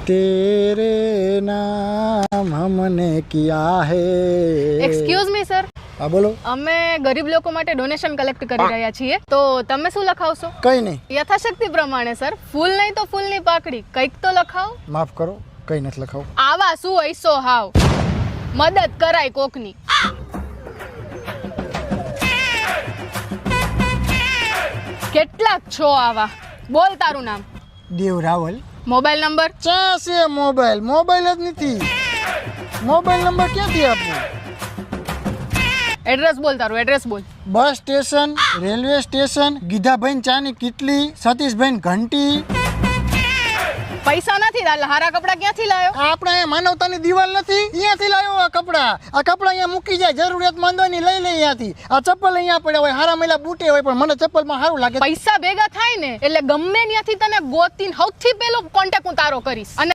तेरे नाम हमने किया है। એક્સક્યુઝ મી સર, હા બોલો. અમે ગરીબ લોકો માટે ડોનેશન કલેક્ટ કરી રહ્યા છીએ, તો તમે શું લખાવશો? કઈ નહીં. યથાશક્તિ પ્રમાણે સર. ફૂલ નહીં તો ફૂલની પાકડી, કંઈક તો લખાવો. માફ કરો, કઈ નથી લખાવું. આવા શું હૈસો હાવ, મદદ કરાય કોકની. કેટલાક છો આવા? બોલ તારું નામ. દેવ રાવલ. Mobile number? ચા છે મોબાઈલ? મોબાઈલ જ નથી. મોબાઈલ નંબર ક્યાંથી આપું? એડ્રેસ બોલ, તારું એડ્રેસ બોલ. બસ સ્ટેશન, રેલવે સ્ટેશન, ગીધાભાઈ ચાની કીટલી, સતીશભાઈ ઘંટી. પૈસા નથી, હારા કપડા ક્યાંથી લાયો? આપણે અહીંયા માનવતાની દિવાલ નથી, અહીંયાથી લાવ્યો આ કપડા. આ કપડા અહીંયા મૂકી જાય, જરૂરિયાતમંદ હોય ને લઈ લે અહીંયાથી. આ ચપ્પલ અહીંયા પડ્યા હોય, હારા મેલા બૂટે હોય, પણ મને ચપ્પલમાં સારું લાગે. પૈસા ભેગા થાય ને એટલે ગમે ત્યાંથી તને ગોતીને સૌથી પહેલો કોન્ટેક્ટ હું તારો કરીશ. અને